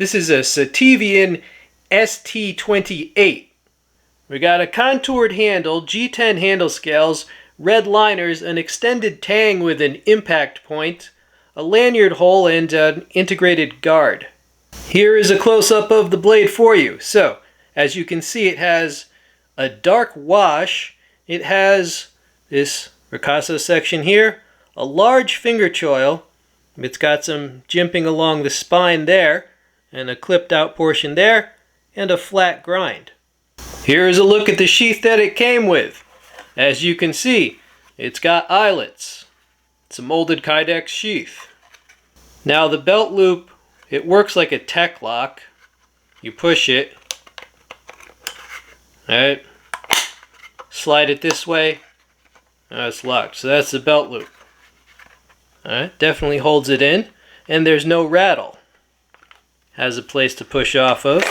This is a Sitivien ST28. We got a contoured handle, G10 handle scales, red liners, an extended tang with an impact point, a lanyard hole, and an integrated guard. Here is a close-up of the blade for you. So, as you can see, it has a dark wash. It has this ricasso section here, a large finger choil. It's got some jimping along the spine there, and a clipped out portion there, and a flat grind. Here is a look at the sheath that it came with. As you can see, it's got eyelets. It's a molded Kydex sheath. Now the belt loop, it works like a tech lock. You push it, alright, slide it this way, now it's locked. So that's the belt loop. Alright, definitely holds it in, and there's no rattle. Has a place to push off of.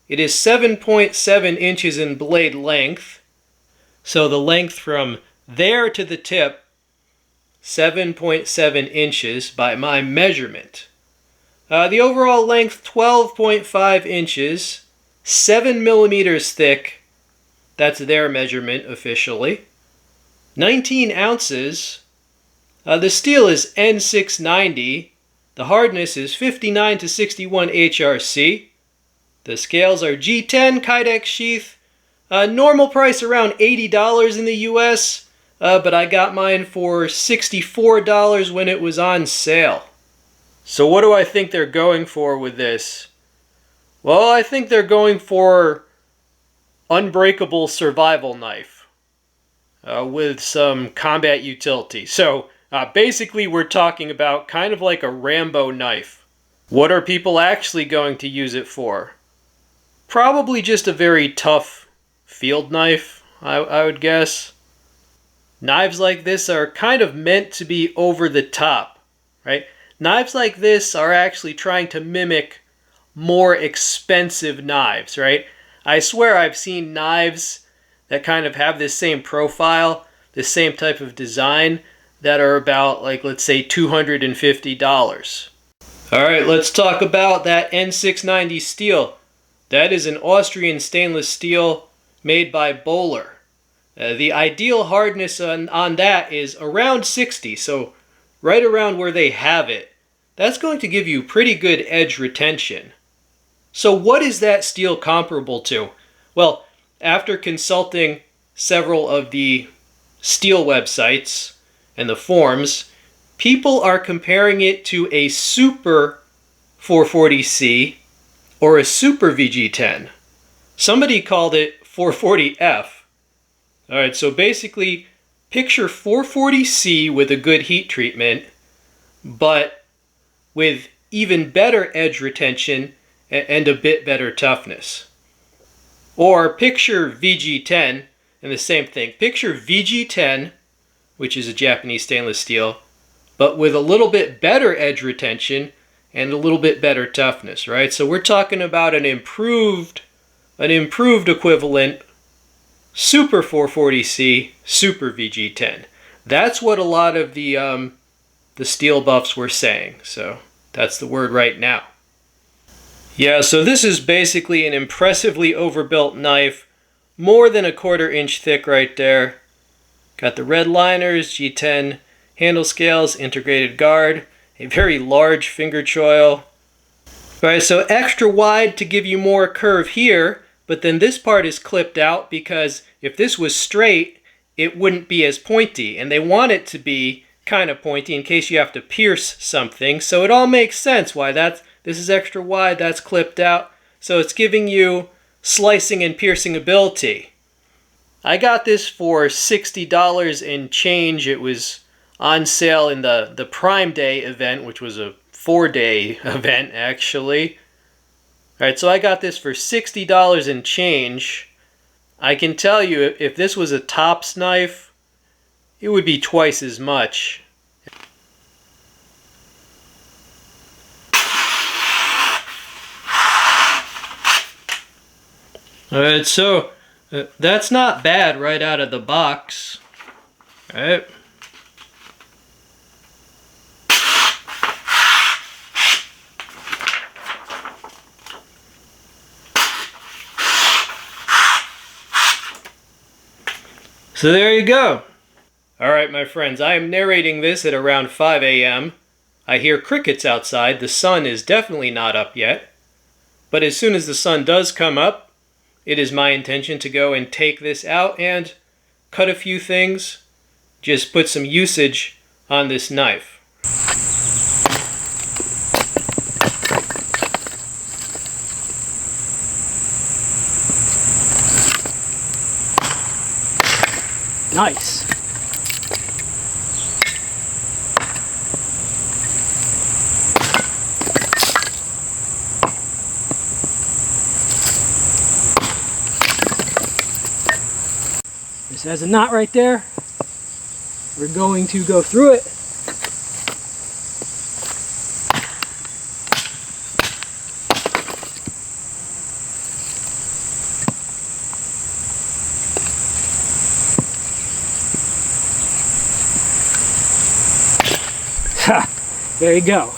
It is 7.7 inches in blade length. So the length from there to the tip, 7.7 inches by my measurement. The overall length, 12.5 inches, 7 millimeters thick. That's their measurement officially. 19 ounces. The steel is N690. The hardness is 59 to 61 HRC. The scales are G10 Kydex sheath. Normal price around $80 in the US, but I got mine for $64 when it was on sale. So what do I think they're going for with this? Well, I think they're going for unbreakable survival knife with some combat utility. So basically we're talking about kind of like a Rambo knife. What are people actually going to use it for? Probably just a very tough field knife, I would guess. Knives like this are kind of meant to be over the top, right? Knives like this are actually trying to mimic more expensive knives, right? I swear I've seen knives that kind of have this same profile, this same type of design, that are about, like, let's say $250. Alright, let's talk about that N690 steel. That is an Austrian stainless steel made by Bowie. The ideal hardness on that is around 60, so right around where they have it. That's going to give you pretty good edge retention. So what is that steel comparable to? Well, after consulting several of the steel websites and the forums, people are comparing it to a Super 440C or a Super VG10. Somebody called it 440F. Alright, so basically picture 440C with a good heat treatment, but with even better edge retention and a bit better toughness. Or picture VG10 and the same thing. Picture VG10, which is a Japanese stainless steel, but with a little bit better edge retention and a little bit better toughness, right? So we're talking about an improved equivalent Super 440C, Super VG10. That's what a lot of the steel buffs were saying. So that's the word right now. Yeah, so this is basically an impressively overbuilt knife, more than a 1/4 inch thick right there. Got the red liners, G10 handle scales, integrated guard, a very large finger choil. Alright, so extra wide to give you more curve here, but then this part is clipped out because if this was straight, it wouldn't be as pointy, and they want it to be kind of pointy in case you have to pierce something. So it all makes sense why this is extra wide, that's clipped out. So it's giving you slicing and piercing ability. I got this for $60 and change. It was on sale in the Prime Day event, which was a 4-day event actually. Alright, so I got this for $60 and change. I can tell you, if this was a Tops knife, it would be twice as much. Alright, so that's not bad right out of the box. Alright. So there you go. Alright, my friends, I am narrating this at around 5 a.m. I hear crickets outside. The sun is definitely not up yet. But as soon as the sun does come up, it is my intention to go and take this out and cut a few things. Just put some usage on this knife. Nice. This has a knot right there. We're going to go through it. Ha! There you go.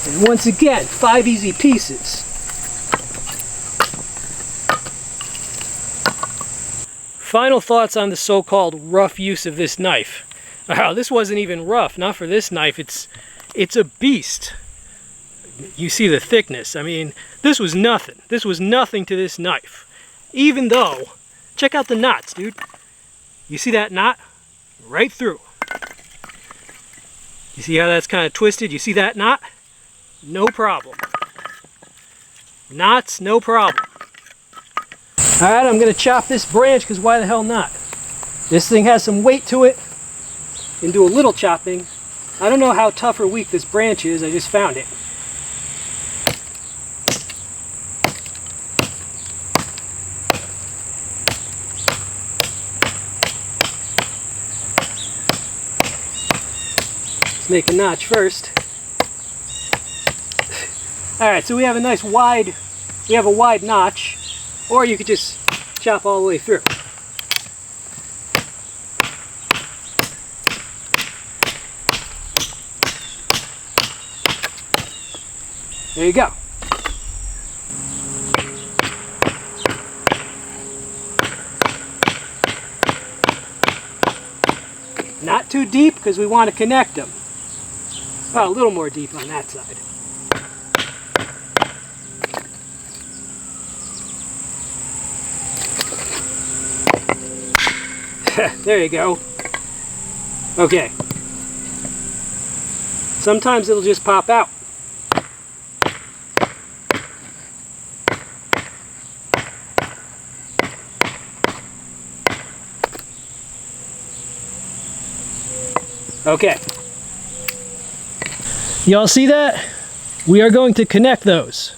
And once again, 5 easy pieces. Final thoughts on the so-called rough use of this knife. Wow, this wasn't even rough. Not for this knife. It's a beast. You see the thickness. I mean, this was nothing. This was nothing to this knife. Even though, check out the knots, dude. You see that knot? Right through. You see how that's kind of twisted? You see that knot? No problem. Knots, no problem. Alright, I'm going to chop this branch because why the hell not? This thing has some weight to it. And do a little chopping. I don't know how tough or weak this branch is, I just found it. Let's make a notch first. Alright, so we have a nice wide, notch, or you could just chop all the way through. There you go. Not too deep because we want to connect them. Well, a little more deep on that side. There you go. Okay. Sometimes it'll just pop out. Okay. Y'all see that? We are going to connect those.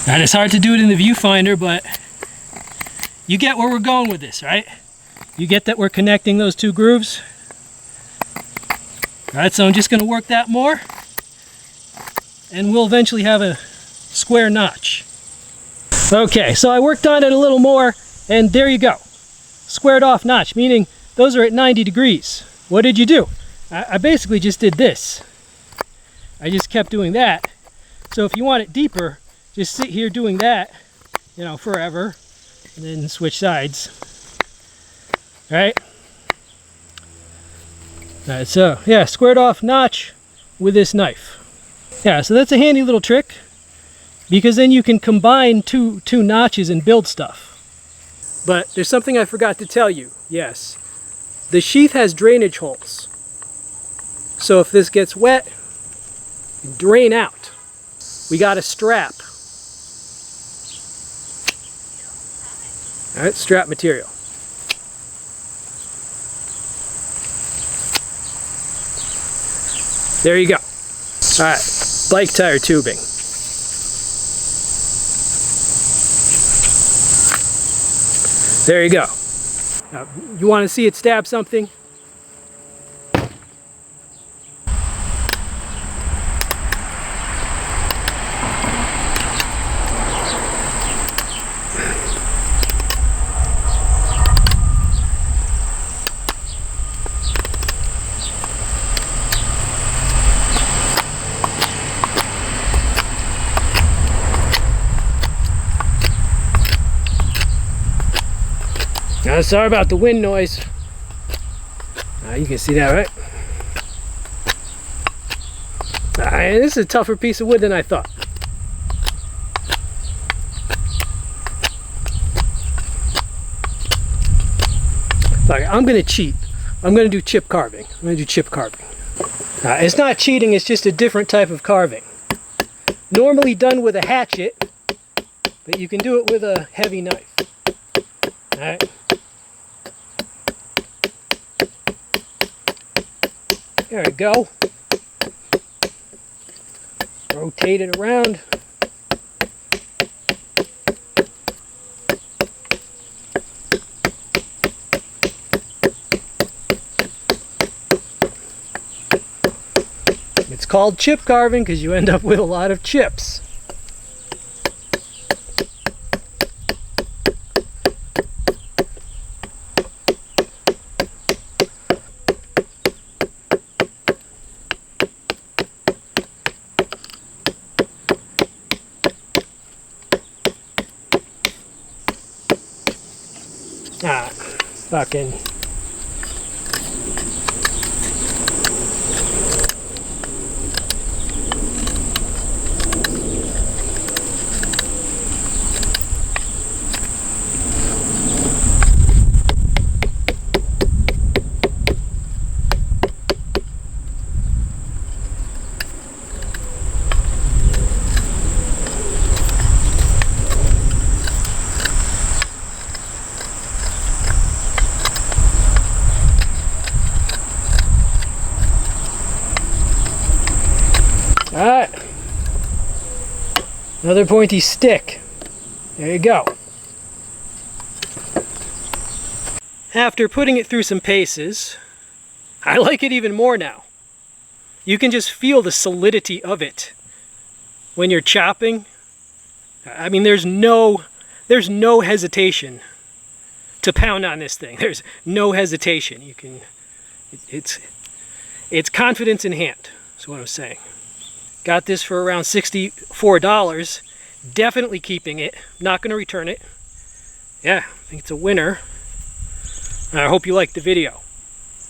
And it's hard to do it in the viewfinder, but you get where we're going with this, right? You get that we're connecting those two grooves? Alright, so I'm just going to work that more, and we'll eventually have a square notch. Okay, so I worked on it a little more, and there you go. Squared off notch, meaning those are at 90 degrees. What did you do? I basically just did this. I just kept doing that. So if you want it deeper, just sit here doing that, you know, forever, and then switch sides. Alright? Alright, so yeah, squared off notch with this knife. Yeah, so that's a handy little trick, because then you can combine two notches and build stuff. But there's something I forgot to tell you. Yes, the sheath has drainage holes. So if this gets wet, drain out. We got a strap. Alright, strap material. There you go. Alright, bike tire tubing. There you go. Now, you want to see it stab something? Sorry about the wind noise. You can see that, right? This is a tougher piece of wood than I thought. Alright, I'm going to cheat. I'm going to do chip carving. It's not cheating, it's just a different type of carving. Normally done with a hatchet, but you can do it with a heavy knife. Alright. There we go. Rotate it around. It's called chip carving because you end up with a lot of chips. Fucking. Alright, another pointy stick. There you go. After putting it through some paces, I like it even more now. You can just feel the solidity of it when you're chopping. I mean, there's no hesitation to pound on this thing. There's no hesitation. You can, it's confidence in hand. That's what I'm saying. Got this for around $64. Definitely keeping it. Not going to return it. Yeah, I think it's a winner. I hope you liked the video.